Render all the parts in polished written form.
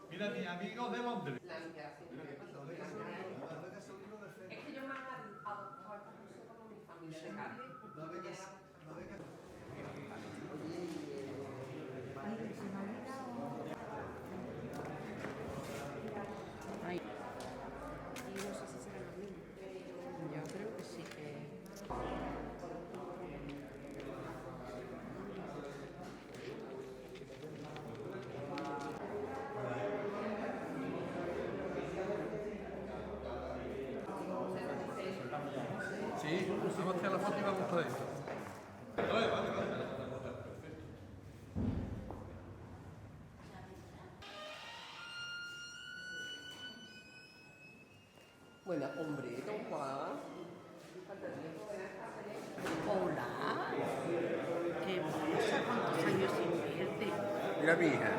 Mira, mi amigo de Londres. Es que yo me han adoptado como mi familia de Cádiz. Ay. Y no sé si serán los mismos. Yo creo que sí que... Sí, vamos a hacer la foto y vamos por dentro. Vale, vale, vale. Bueno, hombre, don Juan. Hola, qué moza, cuántos años invierte. Mira mi hija.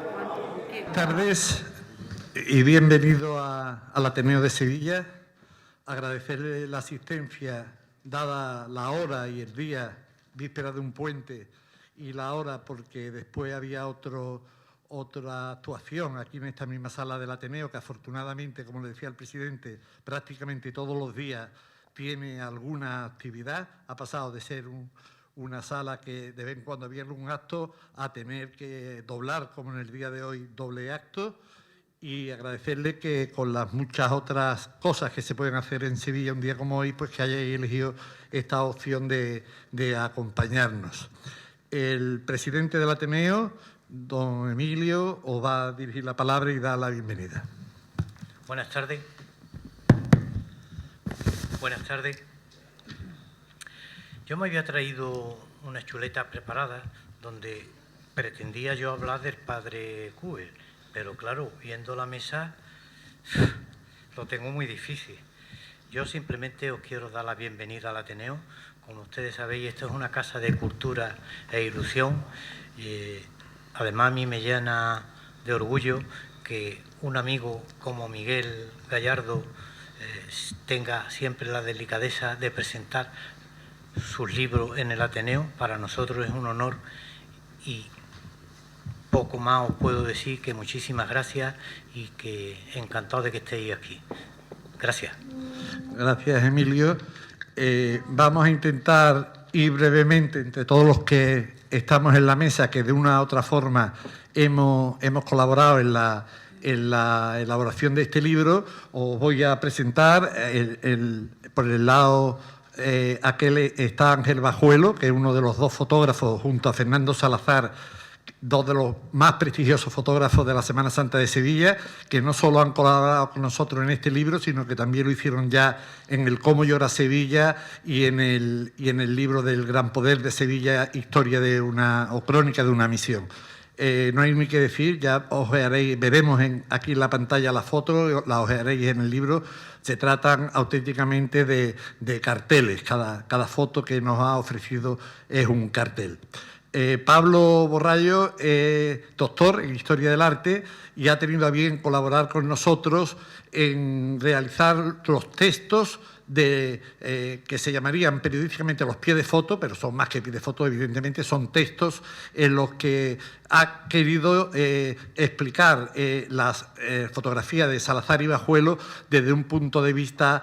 Qué Buenas tardes y bienvenido al Ateneo de Sevilla. Agradecerle la asistencia, dada la hora y el día, víspera de un puente, y la hora porque después había otra actuación aquí en esta misma sala del Ateneo, que afortunadamente, como le decía el presidente, prácticamente todos los días tiene alguna actividad. Ha pasado de ser una sala que de vez en cuando había algún acto a tener que doblar, como en el día de hoy, doble acto. Y agradecerle que con las muchas otras cosas que se pueden hacer en Sevilla un día como hoy, pues que hayáis elegido esta opción de acompañarnos. El presidente del Ateneo, don Emilio, os va a dirigir la palabra y dar la bienvenida. Buenas tardes. Buenas tardes. Yo me había traído una chuleta preparada donde pretendía yo hablar del padre Cue, pero claro, viendo la mesa lo tengo muy difícil. Yo simplemente os quiero dar la bienvenida al Ateneo. Como ustedes sabéis, esto es una casa de cultura e ilusión. Además, a mí me llena de orgullo que un amigo como Miguel Gallardo tenga siempre la delicadeza de presentar sus libros en el Ateneo. Para nosotros es un honor y poco más os puedo decir que muchísimas gracias y que encantado de que estéis aquí. Gracias. Gracias, Emilio. Vamos a intentar ir brevemente entre todos los que estamos en la mesa, que de una u otra forma hemos colaborado en la elaboración de este libro. Os voy a presentar por el lado aquel está Ángel Bajuelo, que es uno de los dos fotógrafos, junto a Fernando Salazar, dos de los más prestigiosos fotógrafos de la Semana Santa de Sevilla, que no solo han colaborado con nosotros en este libro, sino que también lo hicieron ya en el Cómo llora Sevilla y en el libro del Gran Poder de Sevilla, historia de o crónica de una misión. No hay ni que decir, ya veremos aquí en la pantalla las fotos, las ojearéis en el libro. Se tratan auténticamente de carteles, cada foto que nos ha ofrecido es un cartel. Pablo Borrallo es doctor en Historia del Arte y ha tenido a bien colaborar con nosotros en realizar los textos que se llamarían periodísticamente los pies de foto, pero son más que pies de foto, evidentemente, son textos en los que ha querido explicar las fotografías de Salazar y Bajuelo desde un punto de vista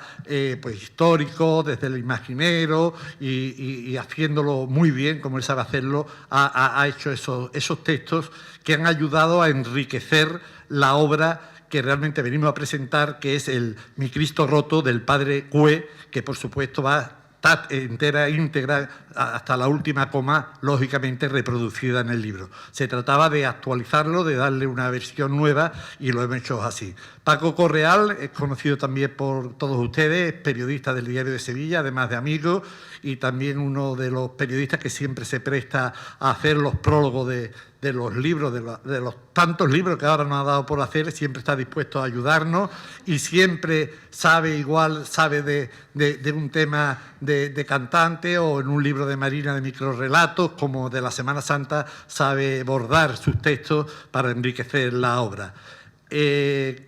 pues histórico, desde el imaginero y haciéndolo muy bien, como él sabe hacerlo, ha hecho esos textos que han ayudado a enriquecer la obra que realmente venimos a presentar, que es Mi Cristo roto, del padre Cue, que por supuesto va íntegra, hasta la última coma, lógicamente reproducida en el libro. Se trataba de actualizarlo, de darle una versión nueva y lo hemos hecho así. Paco Correal es conocido también por todos ustedes, es periodista del Diario de Sevilla, además de amigo, y también uno de los periodistas que siempre se presta a hacer los prólogos de los libros, de los tantos libros que ahora nos ha dado por hacer. Siempre está dispuesto a ayudarnos y siempre sabe de un tema de cantante, o en un libro de Marina de microrrelatos, como de la Semana Santa, sabe bordar sus textos para enriquecer la obra.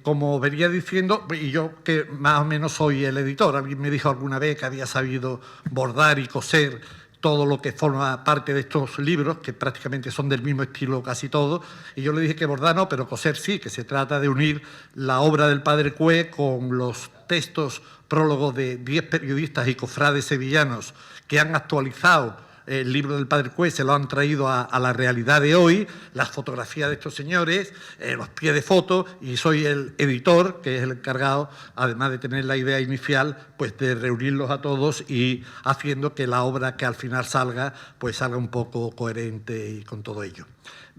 como venía diciendo, y yo que más o menos soy el editor, alguien me dijo alguna vez que había sabido bordar y coser todo lo que forma parte de estos libros, que prácticamente son del mismo estilo casi todos, y yo le dije que bordar no, pero coser sí, que se trata de unir la obra del padre Cue con los textos, prólogos de 10 periodistas y cofrades sevillanos que han actualizado el libro del padre Cue, se lo han traído a la realidad de hoy, las fotografías de estos señores, los pies de foto, y soy el editor, que es el encargado, además de tener la idea inicial, pues de reunirlos a todos y haciendo que la obra que al final salga, pues salga un poco coherente y con todo ello.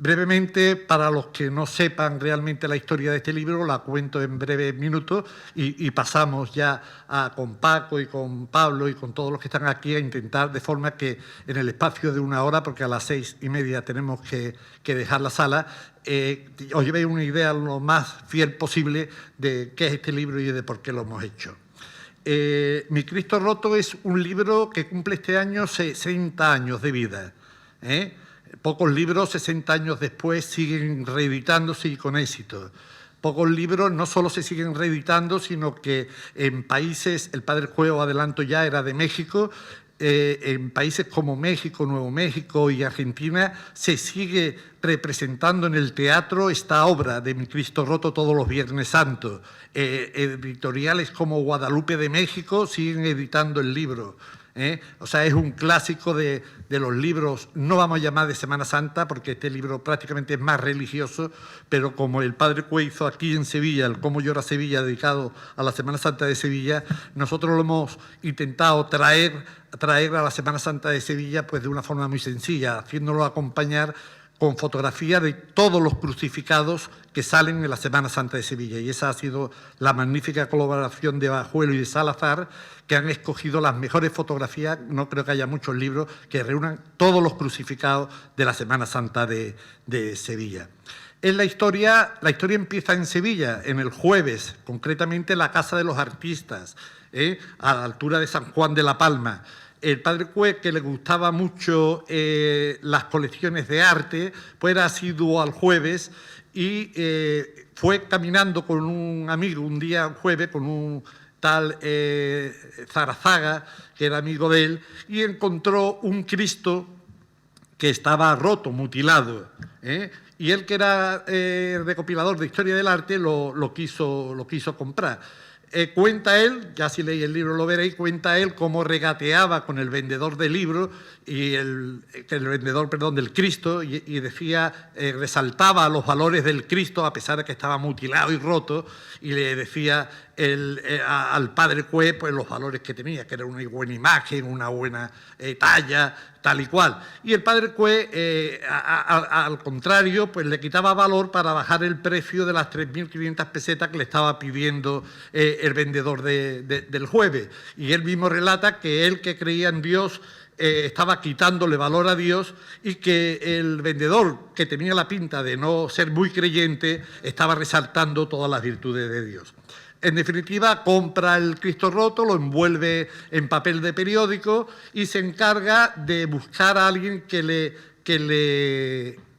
Brevemente, para los que no sepan realmente la historia de este libro, la cuento en breves minutos y pasamos ya con Paco y con Pablo y con todos los que están aquí a intentar, de forma que en el espacio de 1 hora, porque a las 6:30 tenemos que dejar la sala, os llevéis una idea lo más fiel posible de qué es este libro y de por qué lo hemos hecho. Mi Cristo Roto es un libro que cumple este año 60 años de vida, Pocos libros, 60 años después, siguen reeditándose y con éxito. Pocos libros no solo se siguen reeditando, sino que en países, el padre Cueo, adelanto ya, era de México, en países como México, Nuevo México y Argentina se sigue representando en el teatro esta obra de Mi Cristo Roto todos los Viernes Santos. Editoriales como Guadalupe de México siguen editando el libro. O sea, es un clásico de los libros, no vamos a llamar de Semana Santa, porque este libro prácticamente es más religioso, pero como el padre Cue hizo aquí en Sevilla, el Cómo llora Sevilla, dedicado a la Semana Santa de Sevilla, nosotros lo hemos intentado traer a la Semana Santa de Sevilla pues de una forma muy sencilla, haciéndolo acompañar con fotografía de todos los crucificados que salen en la Semana Santa de Sevilla. Y esa ha sido la magnífica colaboración de Bajuelo y de Salazar, que han escogido las mejores fotografías, no creo que haya muchos libros, que reúnan todos los crucificados de la Semana Santa de Sevilla. La historia empieza en Sevilla, en el jueves, concretamente en la Casa de los Artistas, a la altura de San Juan de la Palma. El padre Cue, que le gustaba mucho las colecciones de arte, pues era asiduo al jueves y fue caminando con un amigo un día, un jueves, con un tal Zarazaga, que era amigo de él, y encontró un Cristo que estaba roto, mutilado, y él, que era recopilador de historia del arte, lo quiso comprar. Cuenta él, ya si leéis el libro lo veréis, cuenta él cómo regateaba con el vendedor del libro, y el vendedor, perdón, del Cristo, y decía, resaltaba los valores del Cristo a pesar de que estaba mutilado y roto, y le decía al padre Cue pues los valores que tenía, que era una buena imagen, una buena talla, tal y cual. Y el padre Cue, al contrario, pues le quitaba valor para bajar el precio de las 3.500 pesetas que le estaba pidiendo el vendedor del jueves. Y él mismo relata que él, que creía en Dios, estaba quitándole valor a Dios, y que el vendedor, que tenía la pinta de no ser muy creyente, estaba resaltando todas las virtudes de Dios. En definitiva, compra el Cristo Roto, lo envuelve en papel de periódico y se encarga de buscar a alguien que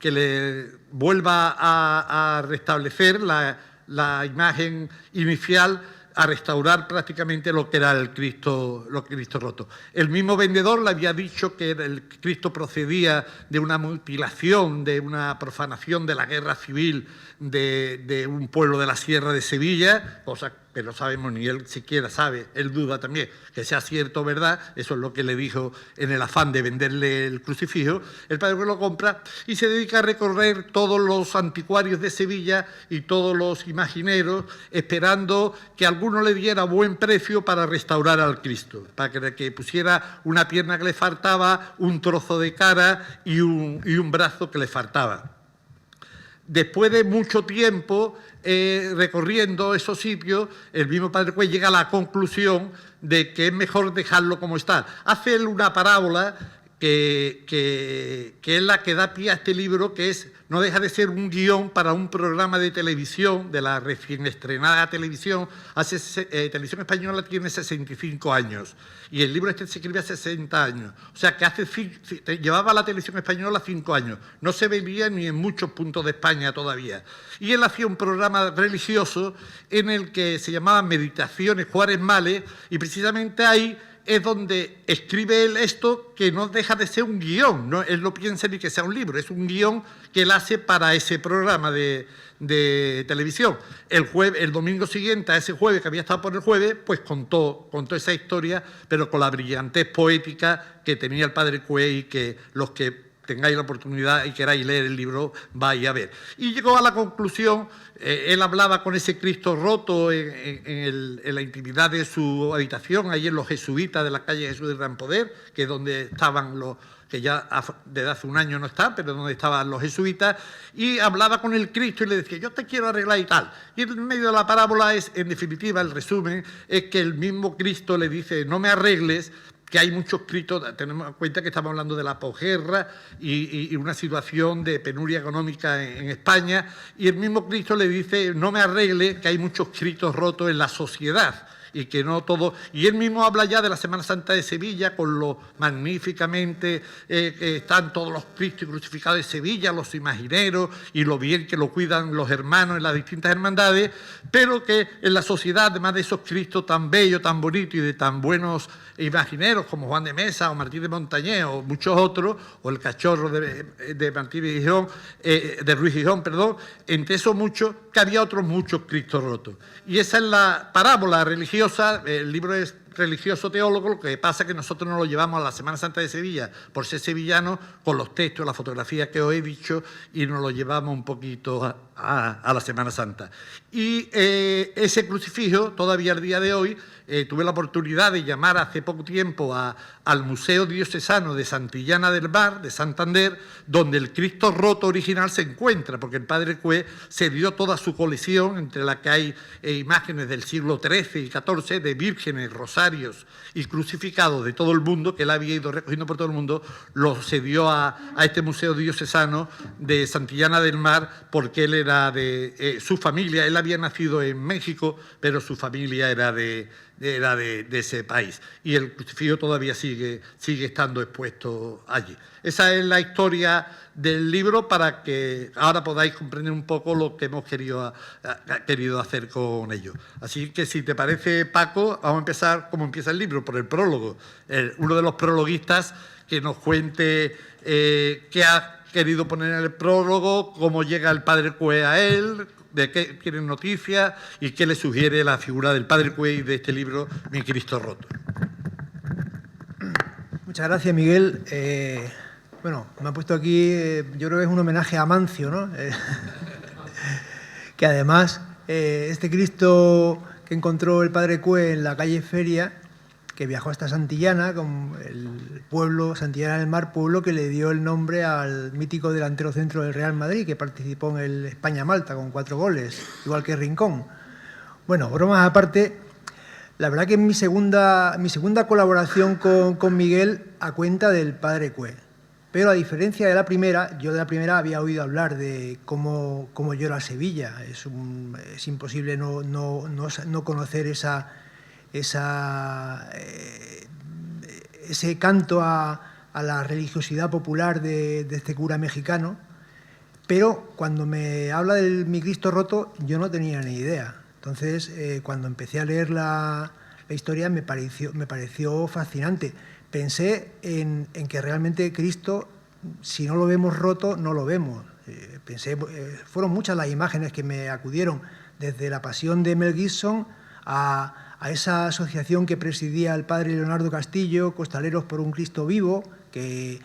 le vuelva a restablecer la imagen inicial, a restaurar prácticamente lo que era el Cristo Roto. El mismo vendedor le había dicho que el Cristo procedía de una mutilación, de una profanación de la guerra civil de un pueblo de la Sierra de Sevilla, cosa que no sabemos, ni él siquiera sabe, él duda también que sea cierto o verdad. Eso es lo que le dijo en el afán de venderle el crucifijo. El padre lo compra y se dedica a recorrer todos los anticuarios de Sevilla y todos los imagineros, esperando que alguno le diera buen precio para restaurar al Cristo, para que pusiera una pierna que le faltaba, un trozo de cara y un brazo que le faltaba. Después de mucho tiempo recorriendo esos sitios, el mismo padre Cue llega a la conclusión de que es mejor dejarlo como está. Hace él una parábola que es la que da pie a este libro, que no deja de ser un guión para un programa de televisión, de la recién estrenada televisión. Televisión Española tiene 65 años y el libro este se escribe hace 60 años. O sea, que llevaba la Televisión Española 5 años. No se veía ni en muchos puntos de España todavía. Y él hacía un programa religioso en el que se llamaba Meditaciones Cuaresmales, y precisamente ahí es donde escribe él esto, que no deja de ser un guión, ¿no? Él no piensa ni que sea un libro, es un guión que él hace para ese programa de televisión. El domingo siguiente, a ese jueves, que había estado por el jueves, pues contó esa historia, pero con la brillantez poética que tenía el padre Cue, y que los que tengáis la oportunidad y queráis leer el libro, vais a ver. Y llegó a la conclusión, él hablaba con ese Cristo roto en la intimidad de su habitación, ahí en los jesuitas de la calle Jesús del Gran Poder, que es donde estaban los, que ya desde hace un año no está, pero donde estaban los jesuitas, y hablaba con el Cristo y le decía, yo te quiero arreglar y tal. Y en medio de la parábola en definitiva, el resumen, es que el mismo Cristo le dice, no me arregles, que hay muchos Cristos, tenemos en cuenta que estamos hablando de la posguerra y una situación de penuria económica en España, y el mismo Cristo le dice, no me arregle, que hay muchos Cristos rotos en la sociedad, y que no todo... Y él mismo habla ya de la Semana Santa de Sevilla, con lo magníficamente que están todos los Cristos crucificados de Sevilla, los imagineros, y lo bien que lo cuidan los hermanos en las distintas hermandades, pero que en la sociedad, además de esos Cristos tan bellos, tan bonitos y de tan buenos imagineros como Juan de Mesa o Martín de Montañés o muchos otros, o el cachorro de Martín de Gijón, de Ruiz Gijón, perdón, entre esos muchos, que había otros muchos Cristos rotos. Y esa es la parábola religiosa. El libro es religioso teólogo, lo que pasa es que nosotros nos lo llevamos a la Semana Santa de Sevilla por ser sevillanos, con los textos, las fotografías que os he dicho, y nos lo llevamos un poquito a la Semana Santa. Y ese crucifijo, todavía al día de hoy, tuve la oportunidad de llamar hace poco tiempo al Museo Diocesano de Santillana del Mar, de Santander, donde el Cristo roto original se encuentra, porque el padre Cue se dio toda su colección, entre la que hay imágenes del siglo XIII y XIV, de vírgenes, rosarios y crucificados de todo el mundo, que él había ido recogiendo por todo el mundo, los cedió a este Museo Diocesano de Santillana del Mar, porque él era de su familia, él había nacido en México, pero su familia era de ese país, y el crucifijo todavía sigue estando expuesto allí. Esa es la historia del libro, para que ahora podáis comprender un poco lo que hemos querido hacer con ello. Así que, si te parece, Paco, vamos a empezar como empieza el libro, por el prólogo. Uno de los prologuistas que nos cuente qué ha querido poner en el prólogo, cómo llega el padre Cue a él, de qué tienen noticias y qué le sugiere la figura del padre Cue y de este libro, Mi Cristo Roto. Muchas gracias, Miguel. Bueno, me ha puesto aquí, yo creo que es un homenaje a Mancio, ¿no? Que además, este Cristo que encontró el padre Cue en la calle Feria, que viajó hasta Santillana, con el pueblo, Santillana del Mar, pueblo que le dio el nombre al mítico delantero centro del Real Madrid, que participó en el España-Malta con 4 goles, igual que Rincón. Bueno, bromas aparte, la verdad que es mi segunda colaboración con Miguel a cuenta del padre Cue. Pero a diferencia de la primera, yo de la primera había oído hablar de cómo llora Sevilla. Es imposible no conocer ese canto a la religiosidad popular de este cura mexicano, pero cuando me habla del Mi Cristo Roto yo no tenía ni idea. Entonces, cuando empecé a leer la historia me pareció fascinante. Pensé en que realmente Cristo, si no lo vemos roto, no lo vemos. Fueron muchas las imágenes que me acudieron, desde la Pasión de Mel Gibson a esa asociación que presidía el padre Leonardo Castillo, Costaleros por un Cristo Vivo, que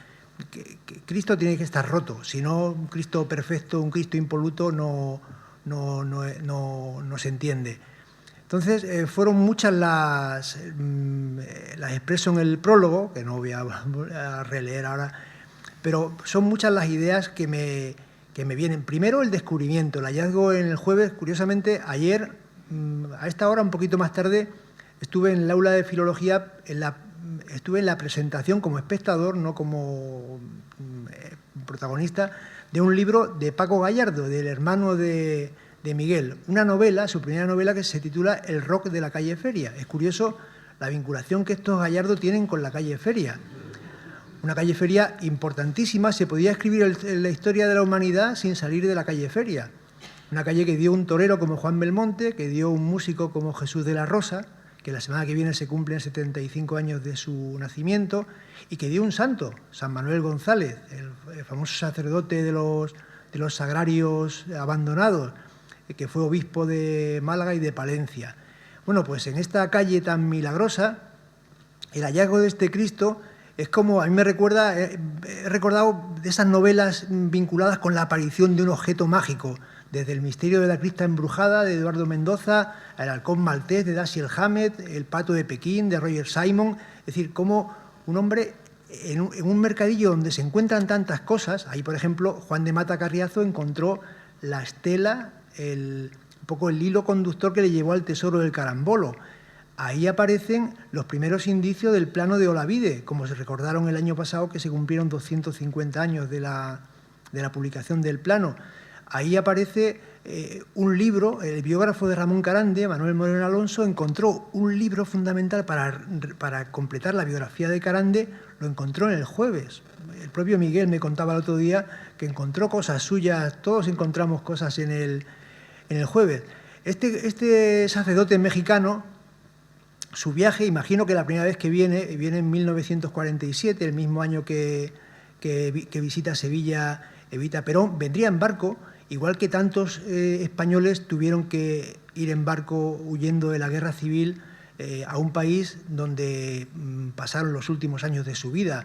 Cristo tiene que estar roto, si no un Cristo perfecto, un Cristo impoluto no se entiende. Entonces, fueron muchas las expreso en el prólogo, que no voy a releer ahora, pero son muchas las ideas que me vienen. Primero, el descubrimiento, el hallazgo en el jueves. Curiosamente, ayer, a esta hora, un poquito más tarde, estuve en el aula de filología, en estuve en la presentación como espectador, no como protagonista, de un libro de Paco Gallardo, del hermano de Miguel. Una novela, su primera novela, que se titula El rock de la calle Feria. Es curioso la vinculación que estos Gallardo tienen con la calle Feria. Una calle Feria importantísima, se podía escribir la historia de la humanidad sin salir de la calle Feria. Una calle que dio un torero como Juan Belmonte, que dio un músico como Jesús de la Rosa, que la semana que viene se cumplen 75 años de su nacimiento, y que dio un santo, San Manuel González, el famoso sacerdote de los sagrarios abandonados, que fue obispo de Málaga y de Palencia. Bueno, pues en esta calle tan milagrosa, el hallazgo de este Cristo es como, a mí me recuerda, he recordado de esas novelas vinculadas con la aparición de un objeto mágico, desde El misterio de la cripta embrujada, de Eduardo Mendoza, El halcón maltés, de Dashiell Hammett, El pato de Pekín, de Roger Simon. Es decir, como un hombre en un mercadillo donde se encuentran tantas cosas. Ahí, por ejemplo, Juan de Mata Carriazo encontró la estela, un poco el hilo conductor que le llevó al tesoro del carambolo. Ahí aparecen los primeros indicios del plano de Olavide, como se recordaron el año pasado, que se cumplieron 250 años de la publicación del plano. Ahí aparece un libro, el biógrafo de Ramón Carande, Manuel Moreno Alonso, encontró un libro fundamental para completar la biografía de Carande, lo encontró en El Jueves. El propio Miguel me contaba el otro día que encontró cosas suyas, todos encontramos cosas en el Jueves. Este sacerdote mexicano, su viaje, imagino que la primera vez que viene en 1947, el mismo año que visita Sevilla Evita Perón, vendría en barco, igual que tantos españoles tuvieron que ir en barco huyendo de la guerra civil a un país donde pasaron los últimos años de su vida.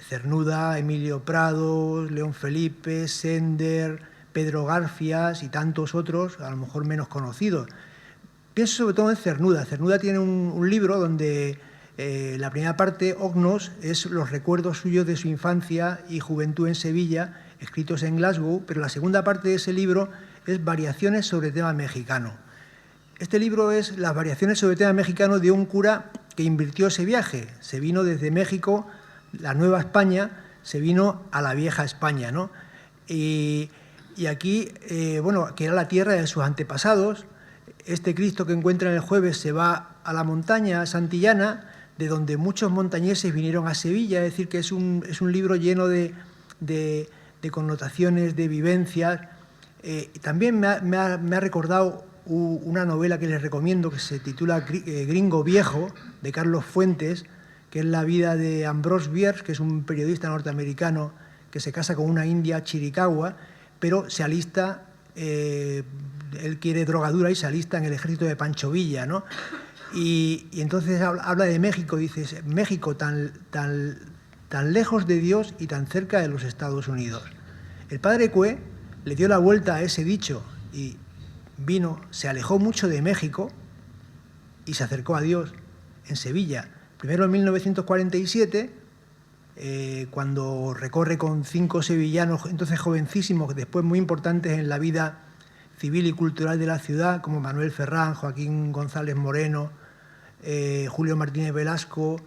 Cernuda, Emilio Prado, León Felipe, Sender, Pedro Garfias y tantos otros, a lo mejor menos conocidos. Pienso sobre todo en Cernuda. Cernuda tiene un libro donde la primera parte, Ognos, es los recuerdos suyos de su infancia y juventud en Sevilla, escritos en Glasgow, pero la segunda parte de ese libro es Variaciones sobre tema mexicano. Este libro es las variaciones sobre tema mexicano de un cura que invirtió ese viaje. Se vino desde México, la Nueva España, se vino a la Vieja España, ¿no? Y aquí, bueno, que era la tierra de sus antepasados. Este Cristo que encuentra en El Jueves se va a la montaña santillana, de donde muchos montañeses vinieron a Sevilla, es decir, que es un libro lleno de connotaciones, de vivencias. También me ha recordado una novela que les recomiendo, que se titula Gringo Viejo, de Carlos Fuentes, que es la vida de Ambrose Bierce, que es un periodista norteamericano que se casa con una india chiricahua, pero se alista, él quiere drogadura y se alista en el ejército de Pancho Villa, ¿no? Y entonces habla de México, dice, México tan lejos de Dios y tan cerca de los Estados Unidos. El padre Cue le dio la vuelta a ese dicho y vino, se alejó mucho de México y se acercó a Dios en Sevilla. Primero en 1947, cuando recorre con 5 sevillanos, entonces jovencísimos, después muy importantes en la vida civil y cultural de la ciudad, como Manuel Ferrán, Joaquín González Moreno, Julio Martínez Velasco,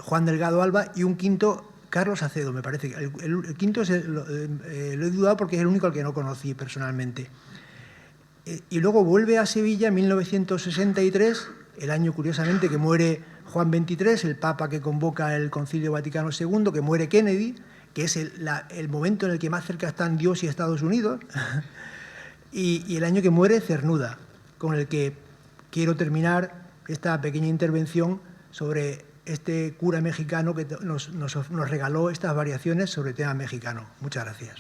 Juan Delgado Alba, y un quinto, Carlos Acedo, me parece. El quinto lo he dudado porque es el único al que no conocí personalmente. Y luego vuelve a Sevilla en 1963, el año curiosamente que muere Juan XXIII, el Papa que convoca el Concilio Vaticano II, que muere Kennedy, que es el momento en el que más cerca están Dios y Estados Unidos, y el año que muere Cernuda, con el que quiero terminar esta pequeña intervención sobre este cura mexicano que nos regaló estas variaciones sobre tema mexicano. Muchas gracias.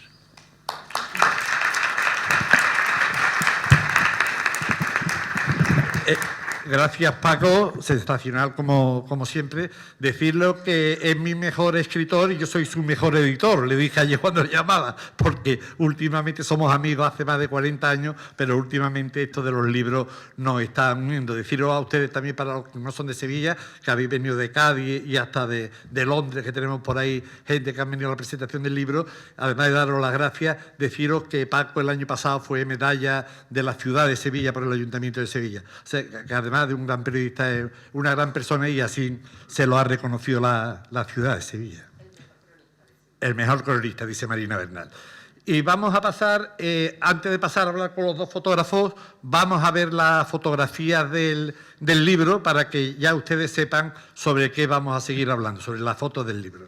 Gracias, Paco, sensacional como siempre. Decirlo que es mi mejor escritor y yo soy su mejor editor, le dije ayer cuando le llamaba, porque últimamente somos amigos hace más de 40 años, pero últimamente esto de los libros nos está uniendo. Deciros a ustedes también, para los que no son de Sevilla, que habéis venido de Cádiz y hasta de Londres, que tenemos por ahí gente que han venido a la presentación del libro, además de daros las gracias, deciros que Paco el año pasado fue medalla de la ciudad de Sevilla por el Ayuntamiento de Sevilla. O sea, que además además de un gran periodista, es una gran persona y así se lo ha reconocido la ciudad de Sevilla. El mejor cronista, dice Marina Bernal. Y vamos a pasar, antes de pasar a hablar con los dos fotógrafos, vamos a ver las fotografías del libro para que ya ustedes sepan sobre qué vamos a seguir hablando, sobre las fotos del libro.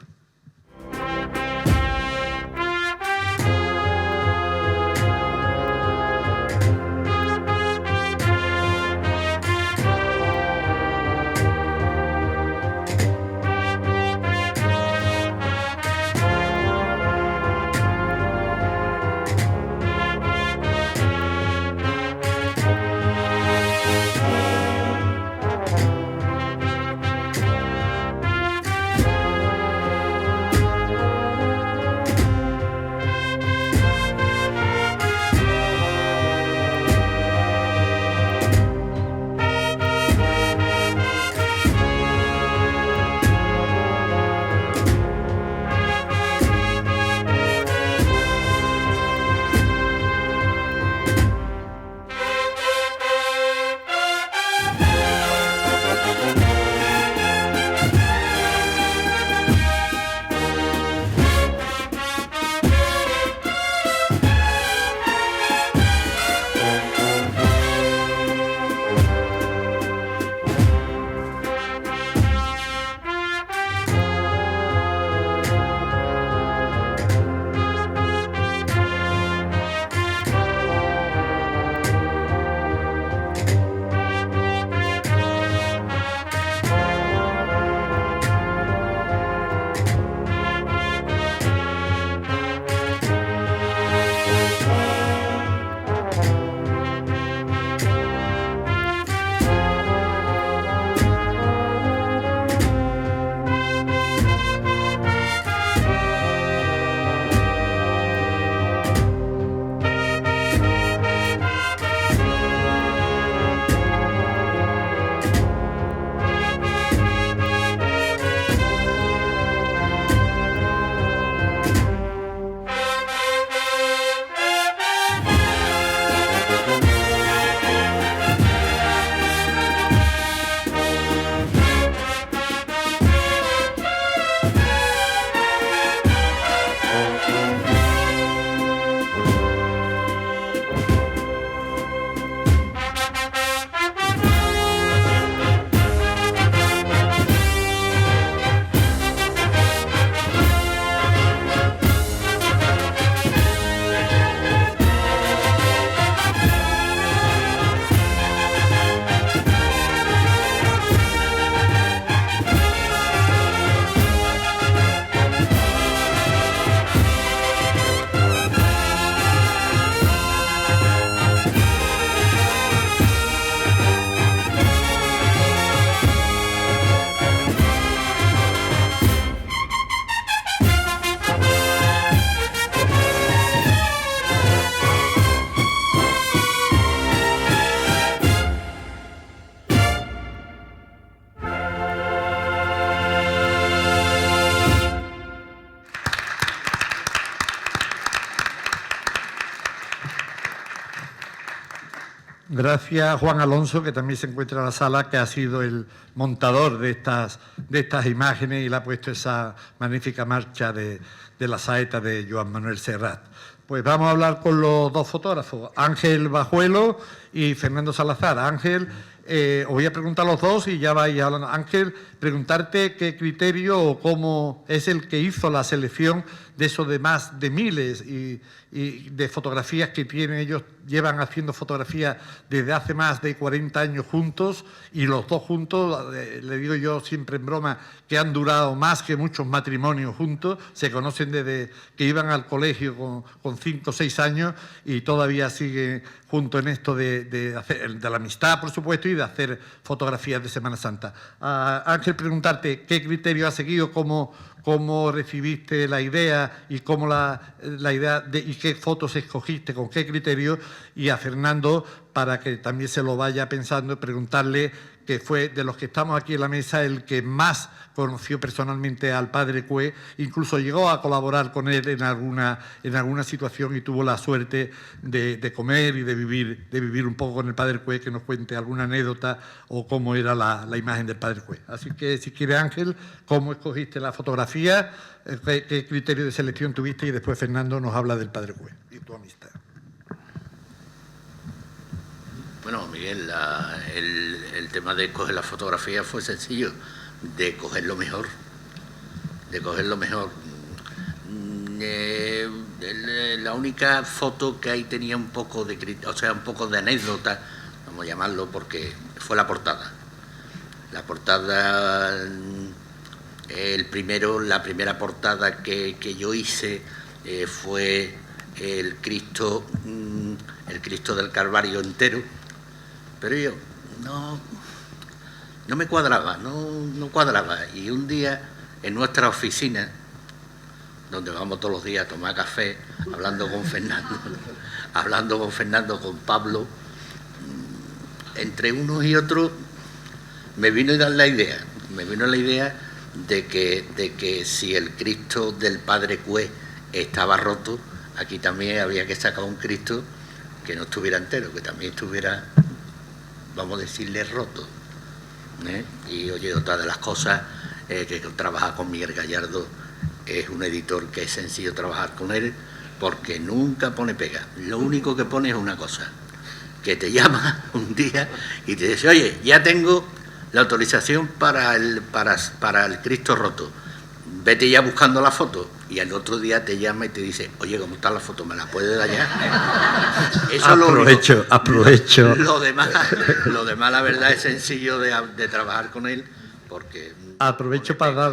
Gracias a Juan Alonso, que también se encuentra en la sala, que ha sido el montador de estas imágenes y le ha puesto esa magnífica marcha de la saeta de Joan Manuel Serrat. Pues vamos a hablar con los dos fotógrafos, Ángel Bajuelo y Fernando Salazar. Ángel, os voy a preguntar a los dos y ya vais hablando. Ángel, preguntarte qué criterio o cómo es el que hizo la selección de eso de más de miles y de fotografías que tienen. Ellos llevan haciendo fotografías desde hace más de 40 años juntos y los dos juntos, le digo yo siempre en broma, que han durado más que muchos matrimonios juntos, se conocen desde que iban al colegio con 5 o 6 años y todavía siguen juntos en esto de la amistad, por supuesto, y de hacer fotografías de Semana Santa. Ángel, preguntarte qué criterio has seguido, cómo recibiste la idea y cómo la idea y qué fotos escogiste, con qué criterio, y a Fernando, para que también se lo vaya pensando, preguntarle que fue de los que estamos aquí en la mesa el que más conoció personalmente al padre Cue, incluso llegó a colaborar con él en alguna situación y tuvo la suerte de comer y de vivir un poco con el padre Cue, que nos cuente alguna anécdota o cómo era la imagen del padre Cue. Así que, si quiere, Ángel, ¿cómo escogiste la fotografía? ¿Qué criterio de selección tuviste? Y después Fernando nos habla del padre Cue y tu amistad. Bueno, Miguel, el tema de coger la fotografía fue sencillo, de coger lo mejor, La única foto que ahí tenía un poco de anécdota, vamos a llamarlo, porque fue la portada. La portada, la primera portada que yo hice fue el Cristo del Calvario entero. Pero yo no me cuadraba, no cuadraba. Y un día, en nuestra oficina, donde vamos todos los días a tomar café, hablando con Fernando, con Pablo, entre unos y otros, me vino la idea de que si el Cristo del Padre Cue estaba roto, aquí también había que sacar un Cristo que no estuviera entero, que también estuviera, vamos a decirle, roto. Y oye, otra de las cosas que trabajar con Miguel Gallardo, es un editor que es sencillo trabajar con él, porque nunca pone pega. Lo único que pone es una cosa, que te llama un día y te dice: oye, ya tengo la autorización para el Cristo roto, vete ya buscando la foto. Y al otro día te llama y te dice: oye, ¿cómo está la foto? ¿Me la puedes dar ya? Eso aprovecho. Lo demás, la verdad, es sencillo de trabajar con él, porque... Aprovecho para dar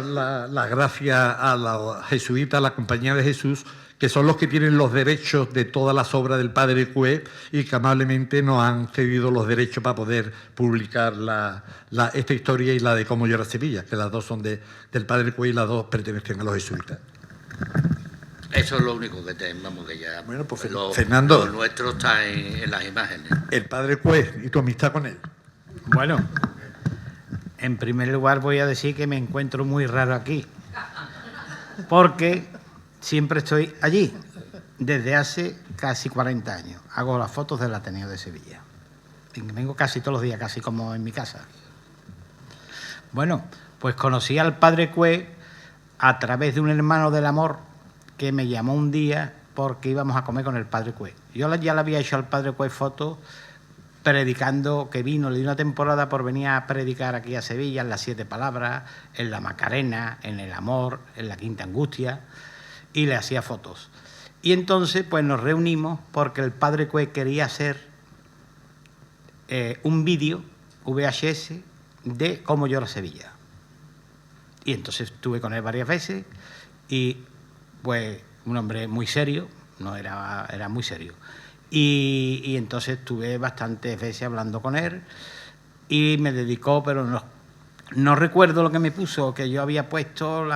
las gracias a la jesuita, a la Compañía de Jesús, que son los que tienen los derechos de todas las obras del padre Cue y que amablemente nos han cedido los derechos para poder publicar esta historia y la de Cómo llora Sevilla, que las dos son del padre Cue y las dos pertenecen a los jesuitas. Eso es lo único que tenemos, que ya... Bueno, pues Fernando, lo nuestro está en las imágenes. El padre Cue y tu amistad con él. Bueno, en primer lugar voy a decir que me encuentro muy raro aquí, porque siempre estoy allí, desde hace casi 40 años. Hago las fotos del Ateneo de Sevilla. Vengo casi todos los días, casi como en mi casa. Bueno, pues conocí al padre Cue a través de un hermano del amor que me llamó un día porque íbamos a comer con el padre Cue. Yo ya le había hecho al padre Cue fotos predicando, que vino, le di una temporada por venir a predicar aquí a Sevilla, en las 7 palabras, en la Macarena, en el amor, en la Quinta Angustia, y le hacía fotos. Y entonces pues nos reunimos porque el padre Cue quería hacer un vídeo VHS de Cómo llora Sevilla. Y entonces estuve con él varias veces y pues un hombre muy serio, era muy serio. Y entonces estuve bastantes veces hablando con él y me dedicó, pero no recuerdo lo que me puso, que yo había puesto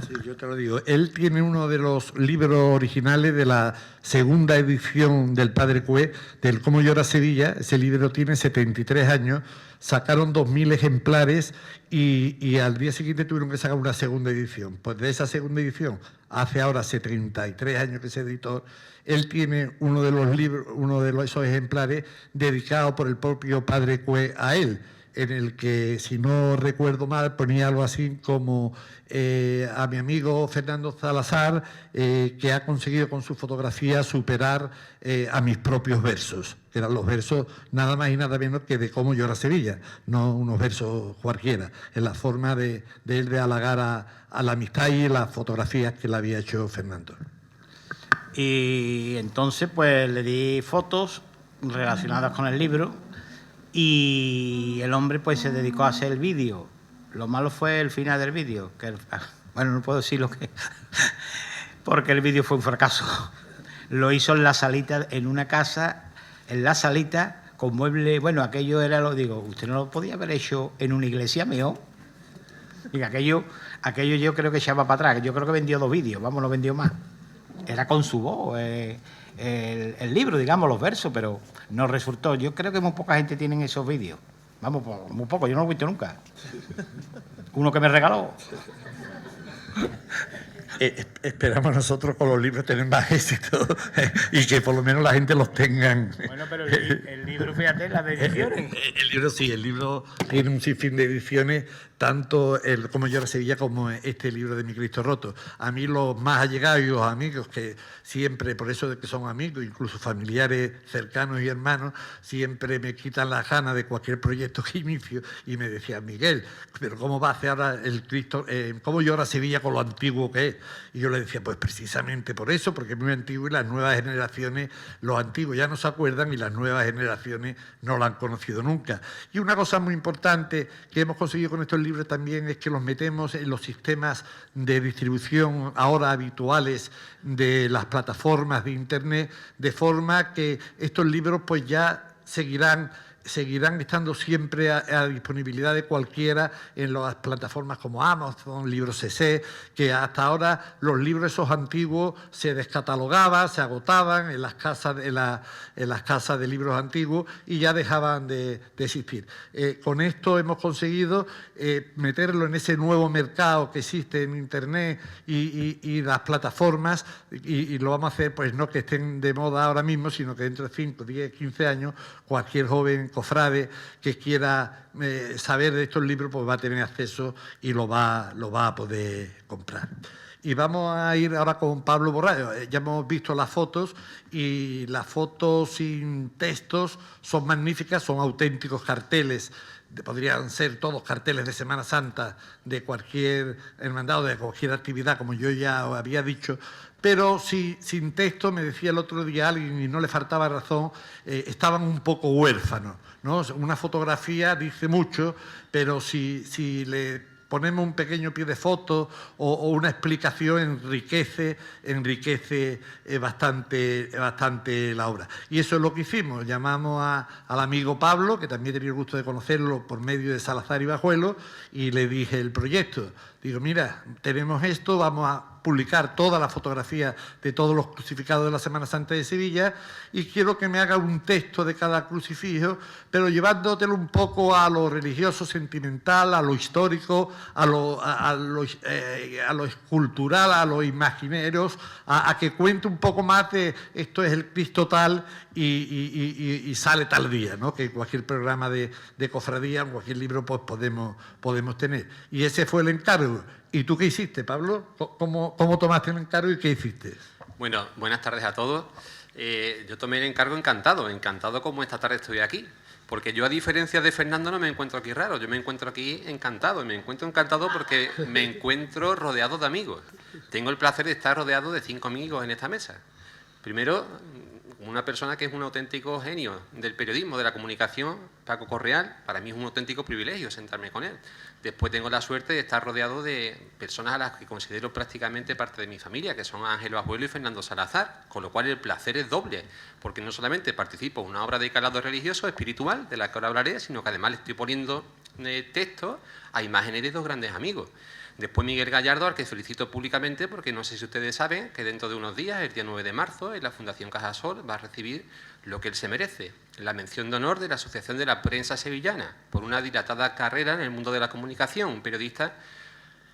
Sí, yo te lo digo. Él tiene uno de los libros originales de la segunda edición del padre Cue, del Cómo llora Sevilla. Ese libro tiene 73 años. Sacaron 2.000 ejemplares y al día siguiente tuvieron que sacar una segunda edición. Pues de esa segunda edición, hace ahora 73 años que se editó, él tiene uno de esos ejemplares dedicado por el propio padre Cue a él, en el que, si no recuerdo mal, ponía algo así como a mi amigo Fernando Salazar, que ha conseguido con su fotografía superar a mis propios versos, que eran los versos nada más y nada menos que de Cómo llora Sevilla, no unos versos cualquiera, en la forma de él de halagar a la amistad y las fotografías que le había hecho Fernando. Y entonces pues le di fotos relacionadas con el libro y el hombre pues se dedicó a hacer el vídeo. Lo malo fue el final del vídeo, que bueno, no puedo decir lo que porque el vídeo fue un fracaso. Lo hizo en la salita, en una casa, en la salita, con muebles. Bueno, aquello era, lo digo, usted no lo podía haber hecho en una iglesia mejor. Y aquello yo creo que echaba para atrás. Yo creo que vendió 2 vídeos, vamos, no vendió más. Era con su voz el libro, digamos, los versos, pero no resultó. Yo creo que muy poca gente tiene esos vídeos. Vamos, muy poco, yo no lo he visto nunca. Uno que me regaló. Esperamos nosotros con los libros tener más éxito y que por lo menos la gente los tengan. Bueno, pero el libro, fíjate, las ediciones. El libro sí, el libro tiene un sinfín de ediciones, tanto el Como llora Sevilla como este libro de Mi Cristo Roto. A mí los más allegados y los amigos, que siempre, por eso de que son amigos, incluso familiares cercanos y hermanos, siempre me quitan las ganas de cualquier proyecto que inicio y me decían, Miguel, pero ¿cómo va a hacer ahora el Cristo, cómo llora Sevilla con lo antiguo que es? Y yo le decía, pues precisamente por eso, porque es muy antiguo y las nuevas generaciones, los antiguos ya no se acuerdan y las nuevas generaciones no lo han conocido nunca. Y una cosa muy importante que hemos conseguido con estos libros también es que los metemos en los sistemas de distribución ahora habituales de las plataformas de Internet, de forma que estos libros pues ya seguirán estando siempre a disponibilidad de cualquiera en las plataformas como Amazon, Libros CC, que hasta ahora los libros esos antiguos se descatalogaban, se agotaban en las casas de libros antiguos y ya dejaban de existir. Con esto hemos conseguido meterlo en ese nuevo mercado que existe en Internet y las plataformas y lo vamos a hacer, pues no que estén de moda ahora mismo, sino que dentro de 5, 10, 15 años cualquier joven cofrade que quiera saber de estos libros pues va a tener acceso y lo va a poder comprar. Y vamos a ir ahora con Pablo Borrallo. Ya hemos visto las fotos y las fotos sin textos son magníficas, son auténticos carteles. Podrían ser todos carteles de Semana Santa, de cualquier hermandad, de cualquier actividad, como yo ya os había dicho, pero sin texto, me decía el otro día alguien, y no le faltaba razón, estaban un poco huérfanos, ¿no? Una fotografía dice mucho, pero si le ponemos un pequeño pie de foto o una explicación enriquece bastante la obra. Y eso es lo que hicimos. Llamamos al amigo Pablo, que también tenía el gusto de conocerlo por medio de Salazar y Bajuelo, y le dije el proyecto. Digo, mira, tenemos esto, vamos a publicar toda la fotografía de todos los crucificados de la Semana Santa de Sevilla y quiero que me haga un texto de cada crucifijo, pero llevándotelo un poco a lo religioso, sentimental, a lo histórico, a lo escultural, a los imagineros, a que cuente un poco más de esto es el Cristo tal y sale tal día, ¿no? Que cualquier programa de cofradía, cualquier libro, pues podemos tener. Y ese fue el encargo. ¿Y tú qué hiciste, Pablo? ¿Cómo tomaste el encargo y qué hiciste? Bueno, buenas tardes a todos. Yo tomé el encargo encantado como esta tarde estoy aquí. Porque yo, a diferencia de Fernando, no me encuentro aquí raro, yo me encuentro aquí encantado. Y me encuentro encantado porque me encuentro rodeado de amigos. Tengo el placer de estar rodeado de 5 amigos en esta mesa. Primero, una persona que es un auténtico genio del periodismo, de la comunicación, Paco Correal. Para mí es un auténtico privilegio sentarme con él. Después tengo la suerte de estar rodeado de personas a las que considero prácticamente parte de mi familia, que son Ángel Bajuelo y Fernando Salazar, con lo cual el placer es doble, porque no solamente participo en una obra de calado religioso, espiritual, de la que ahora hablaré, sino que además le estoy poniendo texto a imágenes de 2 grandes amigos. Después Miguel Gallardo, al que felicito públicamente, porque no sé si ustedes saben que dentro de unos días, el día 9 de marzo, en la Fundación Cajasol va a recibir lo que él se merece, la mención de honor de la Asociación de la Prensa Sevillana, por una dilatada carrera en el mundo de la comunicación, un periodista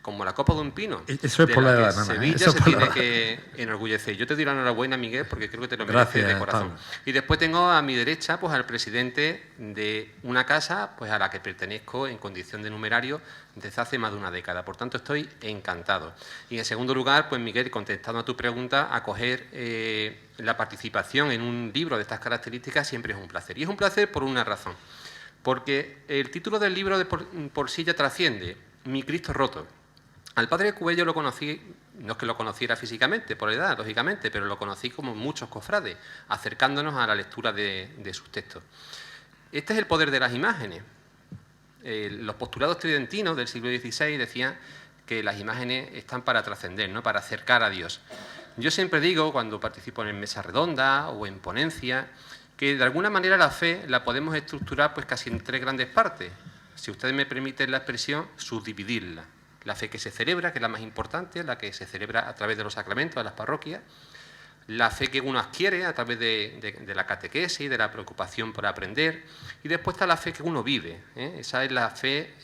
como la copa de un pino. Eso es por la edad, Sevilla se tiene que enorgullecer. Yo te doy la enhorabuena, Miguel, porque creo que te lo mereces de corazón. Pablo. Y después tengo a mi derecha pues al presidente de una casa pues a la que pertenezco en condición de numerario desde hace más de una década. Por tanto, estoy encantado. Y en segundo lugar, pues Miguel, contestando a tu pregunta, acoger la participación en un libro de estas características siempre es un placer. Y es un placer por una razón. Porque el título del libro por sí ya trasciende, Mi Cristo Roto. Al padre Cubello lo conocí, no es que lo conociera físicamente, por edad, lógicamente, pero lo conocí como muchos cofrades, acercándonos a la lectura de sus textos. Este es el poder de las imágenes. Los postulados tridentinos del siglo XVI decían que las imágenes están para trascender, ¿no? Para acercar a Dios. Yo siempre digo, cuando participo en mesa redonda o en ponencia, que de alguna manera la fe la podemos estructurar pues casi en 3 grandes partes. Si ustedes me permiten la expresión, subdividirla. La fe que se celebra, que es la más importante, la que se celebra a través de los sacramentos, de las parroquias. la fe que uno adquiere a través de la catequesis, de la preocupación por aprender, y después está la fe que uno vive, ¿eh? Esa es la fe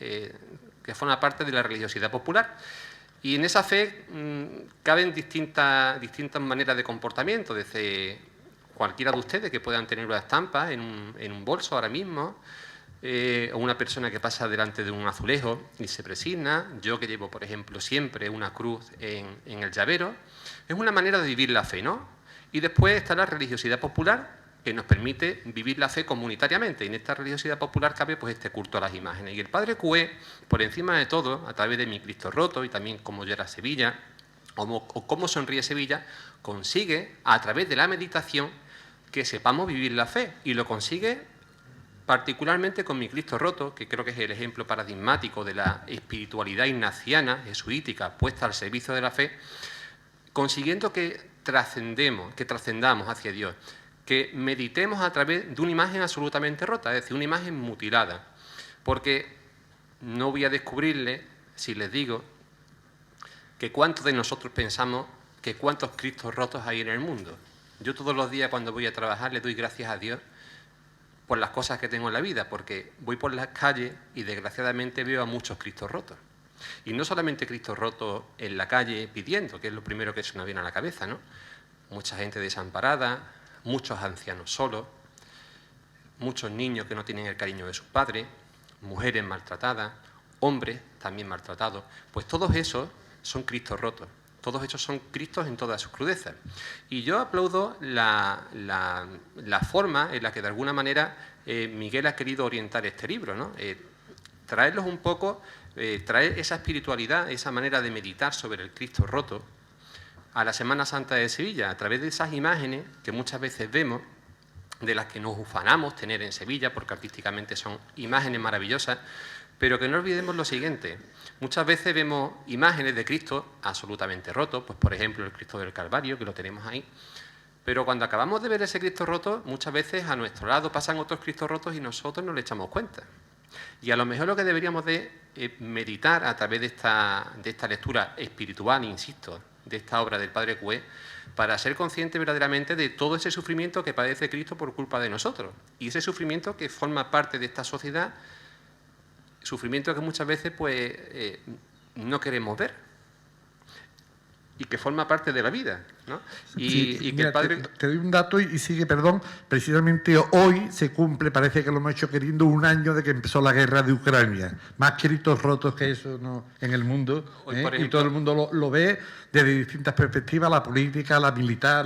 que forma parte de la religiosidad popular. Y en esa fe caben distintas maneras de comportamiento, desde cualquiera de ustedes que puedan tener una estampa en un bolso ahora mismo, o una persona que pasa delante de un azulejo y se presigna, yo que llevo, por ejemplo, siempre una cruz en el llavero. Es una manera de vivir la fe, ¿no? Y después está la religiosidad popular, que nos permite vivir la fe comunitariamente. Y en esta religiosidad popular cabe pues este culto a las imágenes. Y el Padre Coué, por encima de todo, a través de Mi Cristo Roto y también Cómo llora Sevilla, o Cómo sonríe Sevilla, consigue, a través de la meditación, que sepamos vivir la fe. Y lo consigue particularmente con Mi Cristo Roto, que creo que es el ejemplo paradigmático de la espiritualidad ignaciana, jesuítica, puesta al servicio de la fe, consiguiendo que trascendamos hacia Dios, que meditemos a través de una imagen absolutamente rota, es decir, una imagen mutilada. Porque no voy a descubrirle si les digo que cuántos de nosotros pensamos que cuántos Cristos rotos hay en el mundo. Yo todos los días cuando voy a trabajar le doy gracias a Dios por las cosas que tengo en la vida, porque voy por las calles y desgraciadamente veo a muchos Cristos rotos. Y no solamente Cristos rotos en la calle pidiendo, que es lo primero que se nos viene a la cabeza, ¿no? Mucha gente desamparada, muchos ancianos solos, muchos niños que no tienen el cariño de sus padres, mujeres maltratadas, hombres también maltratados. Pues todos esos son Cristos rotos, todos esos son Cristos en todas sus crudezas. Y yo aplaudo la forma en la que de alguna manera Miguel ha querido orientar este libro, ¿no? Traerlos un poco, traer esa espiritualidad, esa manera de meditar sobre el Cristo roto a la Semana Santa de Sevilla, a través de esas imágenes que muchas veces vemos, de las que nos ufanamos tener en Sevilla, porque artísticamente son imágenes maravillosas, pero que no olvidemos lo siguiente: muchas veces vemos imágenes de Cristo absolutamente rotos, pues por ejemplo el Cristo del Calvario, que lo tenemos ahí, pero cuando acabamos de ver ese Cristo roto, muchas veces a nuestro lado pasan otros Cristos rotos y nosotros no le echamos cuenta. Y a lo mejor lo que deberíamos de meditar a través de esta lectura espiritual, insisto, de esta obra del Padre Coué, para ser consciente verdaderamente de todo ese sufrimiento que padece Cristo por culpa de nosotros. Y ese sufrimiento que forma parte de esta sociedad, sufrimiento que muchas veces pues, no queremos ver y que forma parte de la vida, ¿no? Y que mira, el Padre... te doy un dato y sigue, perdón. Precisamente hoy se cumple, parece que lo hemos hecho queriendo, 1 año de que empezó la guerra de Ucrania. Más Cristos rotos que eso, ¿no?, en el mundo. Hoy, por ejemplo, y todo el mundo lo ve desde distintas perspectivas, la política, la militar,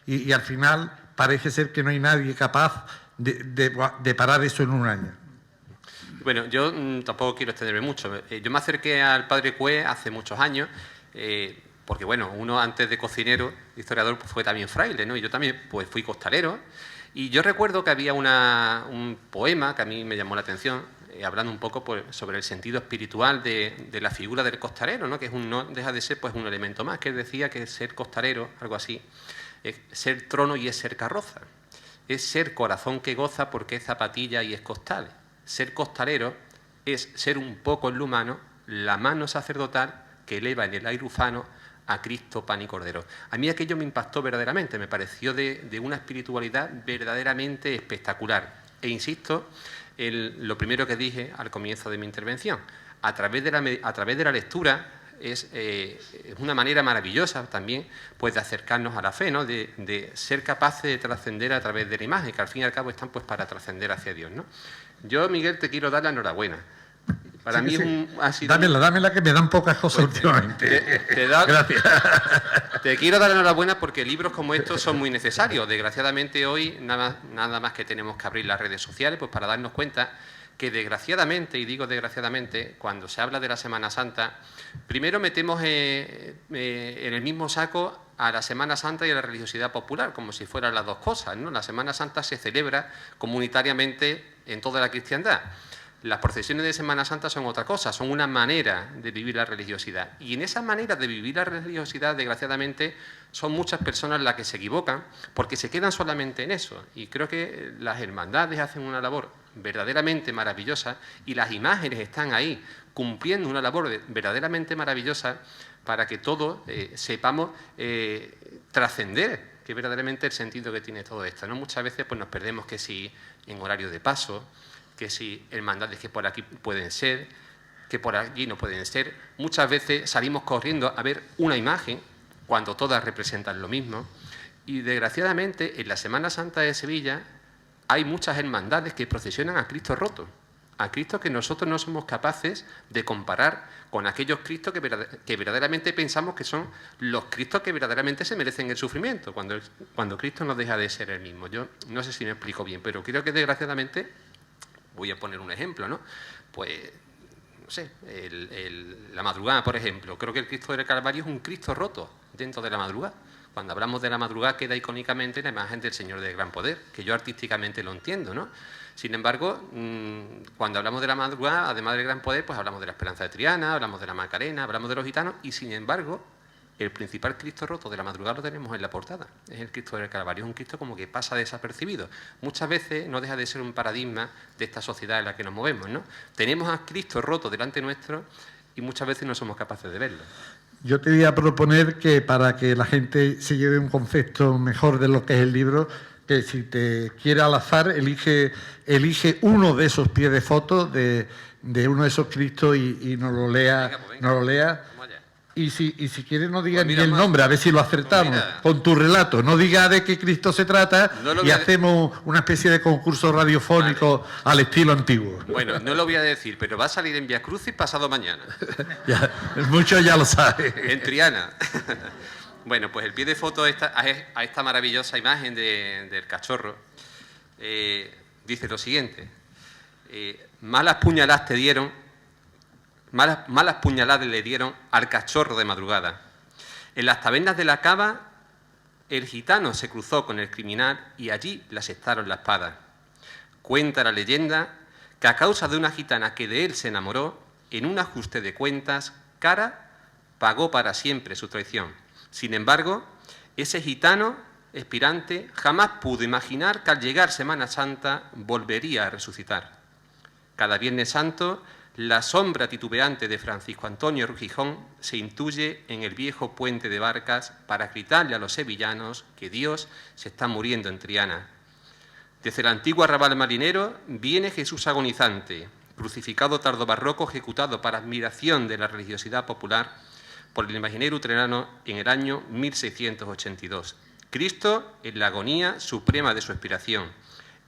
y al final parece ser que no hay nadie capaz de parar eso en 1 año. Bueno, yo tampoco quiero extenderme mucho. Yo me acerqué al Padre Coué hace muchos años, porque bueno, uno antes de cocinero, historiador, pues fue también fraile, ¿no? Y yo también pues fui costalero. Y yo recuerdo que había un poema que a mí me llamó la atención, hablando un poco sobre el sentido espiritual de la figura del costalero, ¿no? Que no deja de ser pues un elemento más, que él decía que ser costalero, algo así, es ser trono y es ser carroza. Es ser corazón que goza porque es zapatilla y es costal. Ser costalero es ser un poco en lo humano, la mano sacerdotal que eleva en el aire ufano a Cristo, pan y cordero. A mí aquello me impactó verdaderamente, me pareció de una espiritualidad verdaderamente espectacular. E insisto, lo primero que dije al comienzo de mi intervención, a través de la lectura es una manera maravillosa también pues, de acercarnos a la fe, ¿no? de ser capaces de trascender a través de la imagen, que al fin y al cabo están pues, para trascender hacia Dios, ¿no? Yo, Miguel, te quiero dar la enhorabuena. Para mí ha sido... Dámela, que me dan pocas cosas últimamente. Gracias. Te quiero dar la enhorabuena porque libros como estos son muy necesarios. Desgraciadamente hoy nada más que tenemos que abrir las redes sociales pues para darnos cuenta que desgraciadamente, y digo desgraciadamente, cuando se habla de la Semana Santa, primero metemos en el mismo saco a la Semana Santa y a la religiosidad popular, como si fueran las dos cosas, ¿no? La Semana Santa se celebra comunitariamente en toda la cristiandad. Las procesiones de Semana Santa son otra cosa, son una manera de vivir la religiosidad. Y en esa manera de vivir la religiosidad, desgraciadamente, son muchas personas las que se equivocan porque se quedan solamente en eso. Y creo que las hermandades hacen una labor verdaderamente maravillosa y las imágenes están ahí cumpliendo una labor verdaderamente maravillosa para que todos sepamos trascender, que verdaderamente el sentido que tiene todo esto, ¿no? Muchas veces pues nos perdemos que si en horario de paso, que si hermandades que por aquí pueden ser, que por allí no pueden ser. Muchas veces salimos corriendo a ver una imagen cuando todas representan lo mismo. Y desgraciadamente en la Semana Santa de Sevilla hay muchas hermandades que procesionan a Cristo roto, a Cristo que nosotros no somos capaces de comparar con aquellos Cristos que verdaderamente pensamos que son los Cristos que verdaderamente se merecen el sufrimiento, cuando Cristo no deja de ser el mismo. Yo no sé si me explico bien, pero creo que desgraciadamente, voy a poner un ejemplo, ¿no? Pues, no sé, la madrugada, por ejemplo. Creo que el Cristo del Calvario es un Cristo roto dentro de la madrugada. Cuando hablamos de la madrugada queda icónicamente la imagen del Señor del Gran Poder, que yo artísticamente lo entiendo, ¿no? Sin embargo, cuando hablamos de la madrugada, además del Gran Poder, pues hablamos de la Esperanza de Triana, hablamos de la Macarena, hablamos de los gitanos, y sin embargo, el principal Cristo roto de la madrugada lo tenemos en la portada. Es el Cristo del Calvario, es un Cristo como que pasa desapercibido. Muchas veces no deja de ser un paradigma de esta sociedad en la que nos movemos, ¿no? Tenemos a Cristo roto delante nuestro y muchas veces no somos capaces de verlo. Yo te voy a proponer que para que la gente se lleve un concepto mejor de lo que es el libro, que si te quiere al azar, elige uno de esos pies de foto de uno de esos Cristos y nos lo lea. Venga, pues venga. Nos lo lea. Vamos allá. Y si quieres no digas Pues ni mira, el más. nombre, a ver si lo acertamos, Pues mira. con tu relato. No diga de qué Cristo se trata No lo y voy a- hacemos una especie de concurso radiofónico al estilo antiguo. Bueno, no lo voy a decir, pero va a salir en Via Crucis pasado mañana, Ya, muchos ya lo saben. en Triana. Bueno, pues el pie de foto a esta maravillosa imagen del cachorro dice lo siguiente: malas puñaladas te dieron, malas puñaladas le dieron al cachorro de madrugada. En las tabernas de la cava, el gitano se cruzó con el criminal y allí le asestaron la espada. Cuenta la leyenda que a causa de una gitana que de él se enamoró, en un ajuste de cuentas, Cara pagó para siempre su traición. Sin embargo, ese gitano expirante jamás pudo imaginar que al llegar Semana Santa volvería a resucitar. Cada Viernes Santo, la sombra titubeante de Francisco Antonio Rugijón se intuye en el viejo puente de barcas para gritarle a los sevillanos que Dios se está muriendo en Triana. Desde el antiguo arrabal marinero viene Jesús agonizante, crucificado tardobarroco ejecutado para admiración de la religiosidad popular por el imaginero utrerano en el año 1682. Cristo en la agonía suprema de su expiración,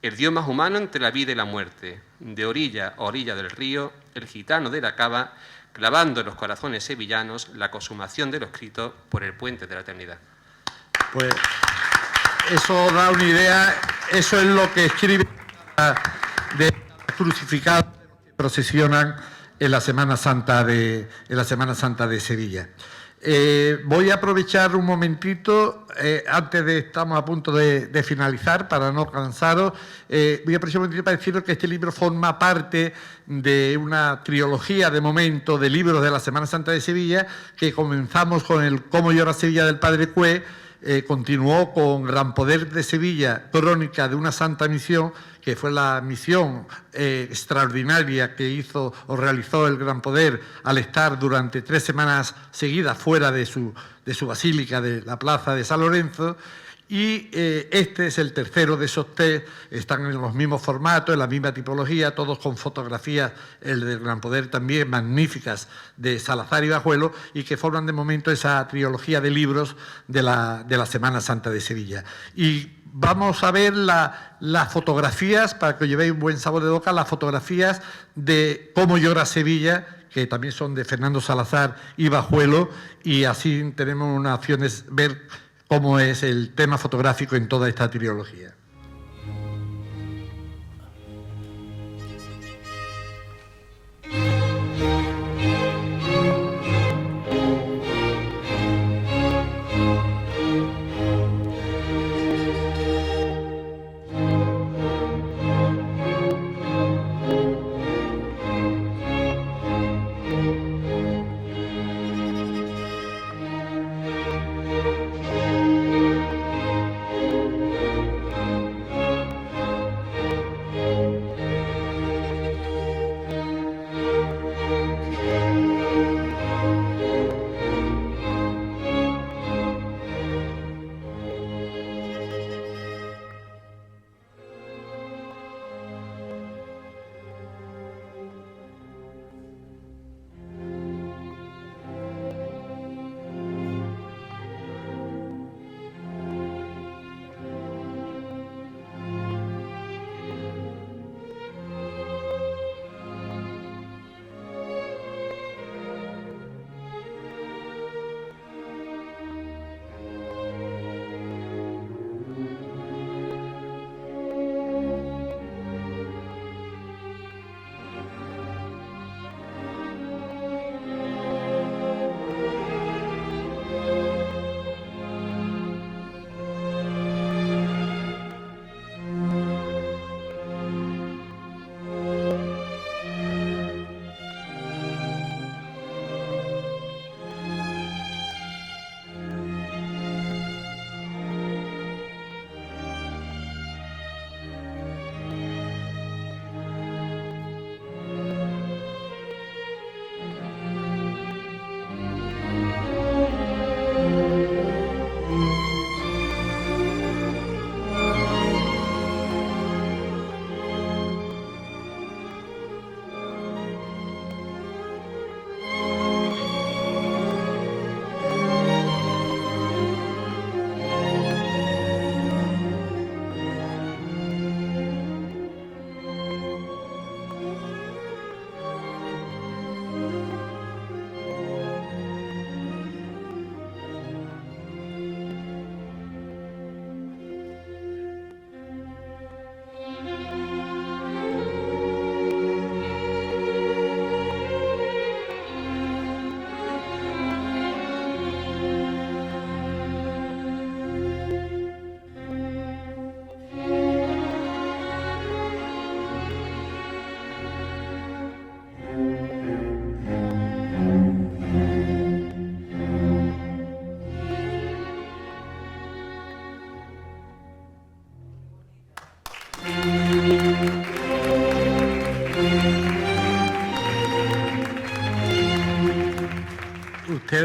el Dios más humano entre la vida y la muerte, de orilla a orilla del río, el gitano de la cava, clavando en los corazones sevillanos la consumación de lo escrito por el puente de la eternidad. Pues eso da una idea, eso es lo que escribe de crucificados que procesionan en la Semana Santa de Sevilla. Voy a aprovechar un momentito, estamos a punto de finalizar, para no cansaros, voy a aprovechar un momentito para deciros que este libro forma parte de una trilogía de momento de libros de la Semana Santa de Sevilla, que comenzamos con el Cómo llora Sevilla del Padre Cue, continuó con Gran Poder de Sevilla, crónica de una santa misión, que fue la misión extraordinaria que hizo o realizó el Gran Poder al estar durante 3 semanas seguidas fuera de su basílica de la plaza de San Lorenzo. Y este es el tercero de esos 3, están en los mismos formatos, en la misma tipología, todos con fotografías, el del Gran Poder también, magníficas, de Salazar y Bajuelo, y que forman de momento esa trilogía de libros de la Semana Santa de Sevilla. Y vamos a ver las fotografías, para que os llevéis un buen sabor de boca, las fotografías de Cómo llora Sevilla, que también son de Fernando Salazar y Bajuelo, y así tenemos unas opciones, ver cómo es el tema fotográfico en toda esta trilogía.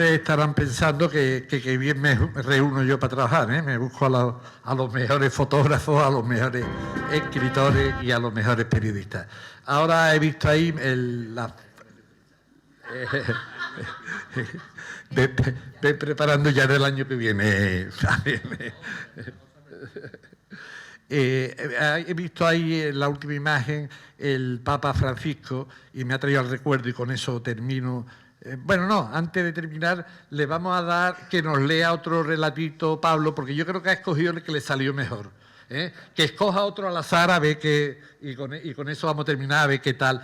ustedes estarán pensando que bien me reúno yo para trabajar, ¿eh? Me busco a los mejores fotógrafos, a los mejores escritores y a los mejores periodistas. Ahora he visto ahí ve preparando ya del año que viene. He visto ahí en la última imagen el Papa Francisco y me ha traído al recuerdo y con eso termino. Bueno, no, antes de terminar le vamos a dar que nos lea otro relatito, Pablo, porque yo creo que ha escogido el que le salió mejor. Que escoja otro al azar a ver qué, y con eso vamos a terminar a ver qué tal.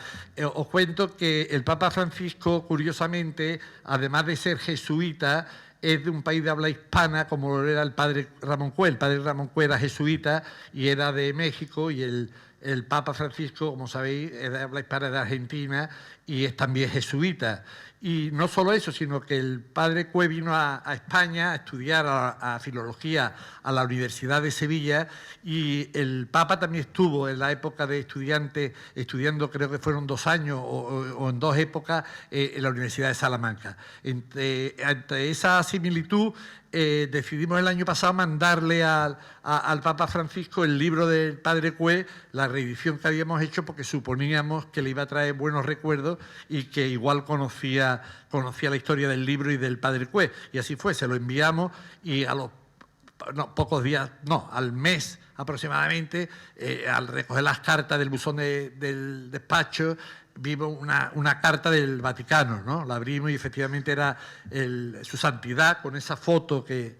Os cuento que el Papa Francisco, curiosamente, además de ser jesuita, es de un país de habla hispana, como lo era el padre Ramón Cue. El padre Ramón Cue era jesuita y era de México, y el Papa Francisco, como sabéis, es de habla hispana de Argentina y es también jesuita. Y no solo eso, sino que el padre Cue vino a España a estudiar a filología a la Universidad de Sevilla, y el Papa también estuvo en la época de estudiante, estudiando, creo que fueron 2 años o en 2 épocas, en la Universidad de Salamanca. Ante esa similitud, decidimos el año pasado mandarle al Papa Francisco el libro del padre Cue, la reedición que habíamos hecho, porque suponíamos que le iba a traer buenos recuerdos y que igual conocía la historia del libro y del padre Cue. Y así fue, se lo enviamos y a los pocos días, al mes aproximadamente, al recoger las cartas del buzón del despacho, vimos una carta del Vaticano, ¿no? La abrimos y efectivamente era su santidad con esa foto que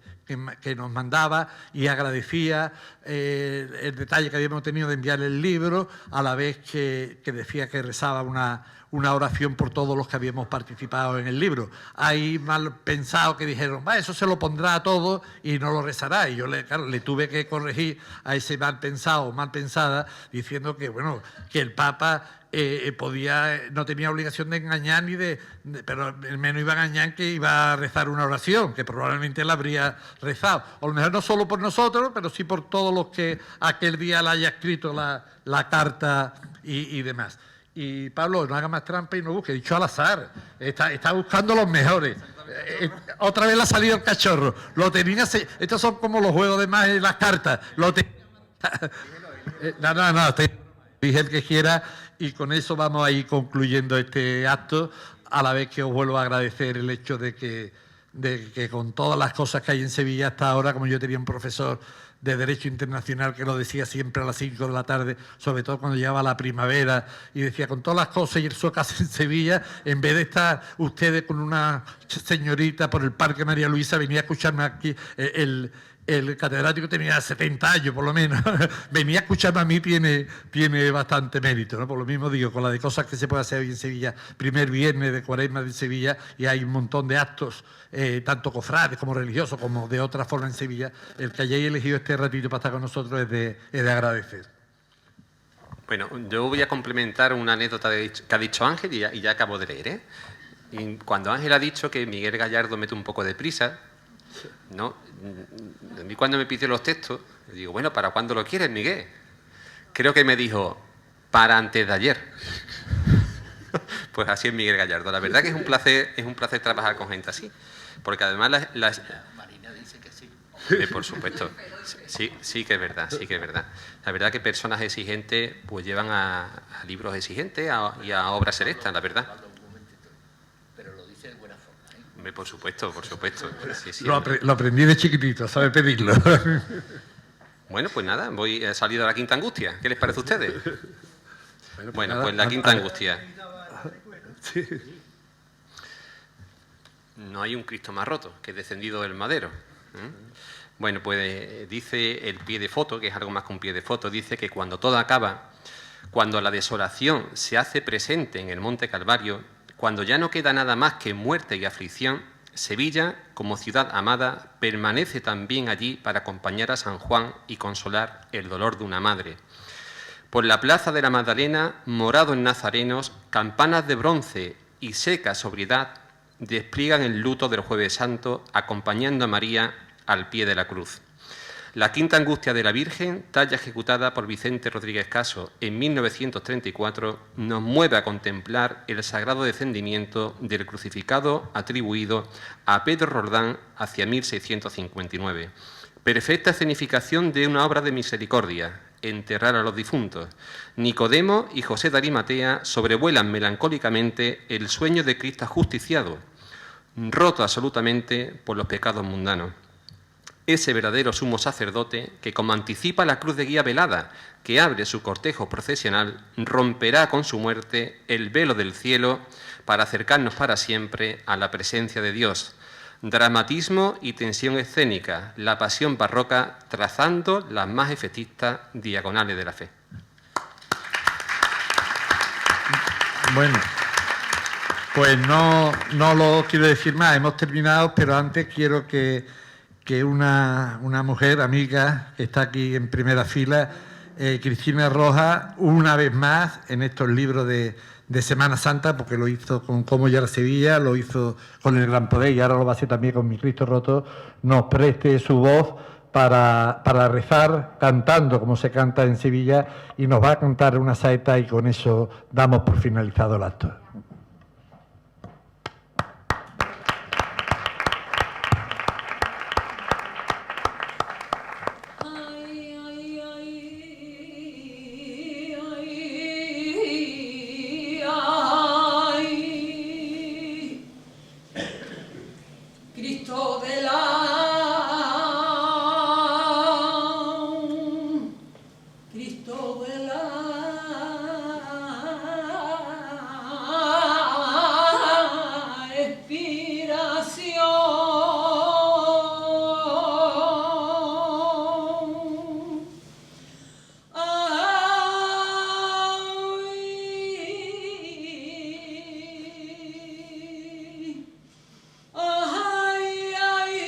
nos mandaba, y agradecía el detalle que habíamos tenido de enviarle el libro, a la vez que decía que rezaba una oración por todos los que habíamos participado en el libro. Hay mal pensado que dijeron, eso se lo pondrá a todos y no lo rezará. Y yo le tuve que corregir a ese mal pensado o mal pensada, diciendo que el Papa no tenía obligación de engañar pero menos iba a engañar que iba a rezar una oración, que probablemente él habría rezado. O a lo mejor no solo por nosotros, pero sí por todos los que aquel día le haya escrito la carta y demás. Y Pablo, no haga más trampa y no busque, dicho al azar, está buscando los mejores. Otra vez le ha salido el cachorro. Lo tenía, estos son como los juegos de más en las cartas. No, dije el que quiera, y con eso vamos a ir concluyendo este acto, a la vez que os vuelvo a agradecer el hecho de que con todas las cosas que hay en Sevilla hasta ahora, como yo tenía un profesor de Derecho Internacional que lo decía siempre a las 5 de la tarde, sobre todo cuando llegaba la primavera, y decía, con todas las cosas y el sol que hace en Sevilla, en vez de estar ustedes con una señorita por el Parque María Luisa, venía a escucharme aquí, el catedrático tenía 70 años por lo menos, venía a escucharme a mí, tiene bastante mérito, ¿no? Por lo mismo digo, con la de cosas que se puede hacer hoy en Sevilla, primer viernes de Cuaresma de Sevilla, y hay un montón de actos, tanto cofrades como religiosos, como de otra forma en Sevilla, el que hayáis elegido este ratito para estar con nosotros es de agradecer. Bueno, yo voy a complementar una anécdota que ha dicho Ángel y ya acabo de leer, Y cuando Ángel ha dicho que Miguel Gallardo mete un poco de prisa, ¿no? A mí cuando me pidió los textos, le digo, bueno, ¿para cuándo lo quieres, Miguel? Creo que me dijo, para antes de ayer. Pues así es Miguel Gallardo. La verdad que es un placer trabajar con gente así. Porque además Marina dice que sí. Por supuesto. Sí que es verdad, sí que es verdad. La verdad que personas exigentes pues llevan a libros exigentes y a obras selectas, la verdad. Por supuesto. Sí. Lo aprendí de chiquitito, sabe pedirlo. Bueno, pues nada, he salido a la Quinta Angustia. ¿Qué les parece a ustedes? Bueno, pues la Quinta Angustia. Sí. No hay un Cristo más roto que descendido del madero. Bueno, pues dice el pie de foto, que es algo más que un pie de foto, dice que cuando todo acaba, cuando la desolación se hace presente en el Monte Calvario, cuando ya no queda nada más que muerte y aflicción, Sevilla, como ciudad amada, permanece también allí para acompañar a San Juan y consolar el dolor de una madre. Por la plaza de la Magdalena, morados nazarenos, campanas de bronce y seca sobriedad, despliegan el luto del Jueves Santo, acompañando a María al pie de la cruz. La quinta angustia de la Virgen, talla ejecutada por Vicente Rodríguez Caso en 1934, nos mueve a contemplar el sagrado descendimiento del crucificado atribuido a Pedro Roldán hacia 1659. Perfecta escenificación de una obra de misericordia, enterrar a los difuntos. Nicodemo y José de Arimatea sobrevuelan melancólicamente el sueño de Cristo ajusticiado, roto absolutamente por los pecados mundanos. Ese verdadero sumo sacerdote que, como anticipa la cruz de guía velada que abre su cortejo procesional, romperá con su muerte el velo del cielo para acercarnos para siempre a la presencia de Dios. Dramatismo y tensión escénica, la pasión barroca trazando las más efectistas diagonales de la fe. Bueno, pues no lo quiero decir más, hemos terminado, pero antes quiero que una mujer amiga que está aquí en primera fila, Cristina Rojas, una vez más en estos libros de Semana Santa, porque lo hizo con Cómo ya la Sevilla, lo hizo con El Gran Poder y ahora lo va a hacer también con Mi Cristo Roto, nos preste su voz para rezar cantando como se canta en Sevilla y nos va a cantar una saeta y con eso damos por finalizado el acto. Ay, ay,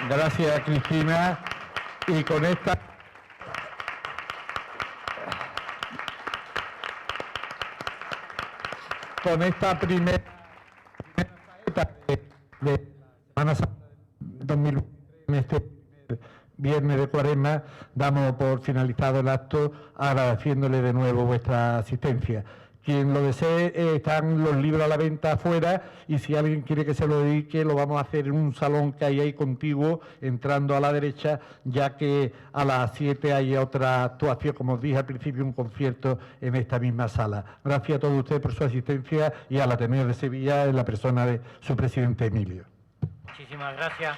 Gracias, Cristina. Y con esta primera saeta de Semana Santa 2020, en este primer viernes de Cuaresma, damos por finalizado el acto, agradeciéndole de nuevo vuestra asistencia. Quien lo desee, están los libros a la venta afuera, y si alguien quiere que se lo dedique, lo vamos a hacer en un salón que hay ahí contiguo, entrando a la derecha, ya que a las 7 hay otra actuación, como os dije al principio, un concierto en esta misma sala. Gracias a todos ustedes por su asistencia y al Ateneo de Sevilla en la persona de su presidente Emilio. Muchísimas gracias.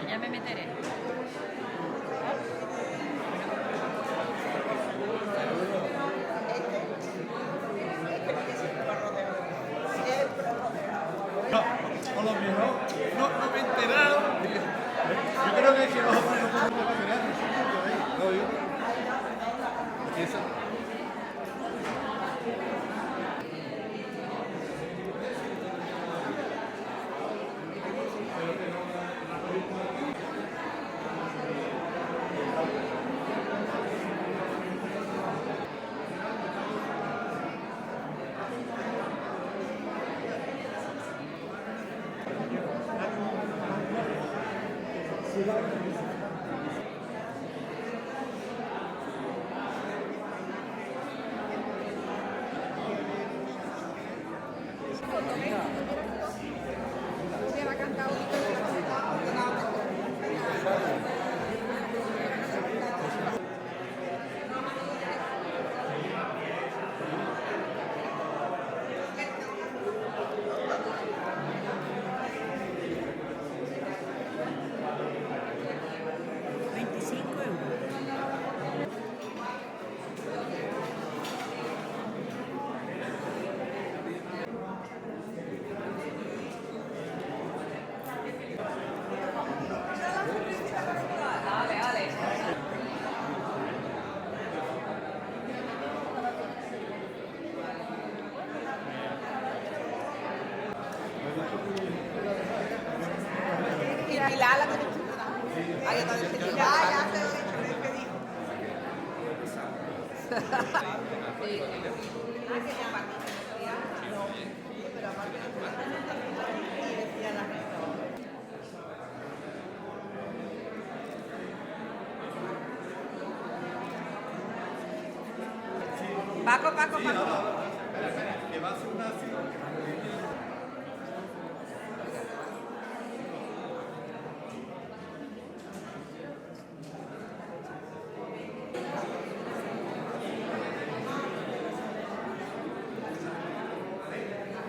Ya me meteré. A lo mejor no me enteraron. Yo creo que los hombres no pueden imaginar. Y Pilar la tenemos. Ahí está diciendo, ya se lo he dicho, le pedí. Pero aparte y decía la gente. Paco. Que va a ser una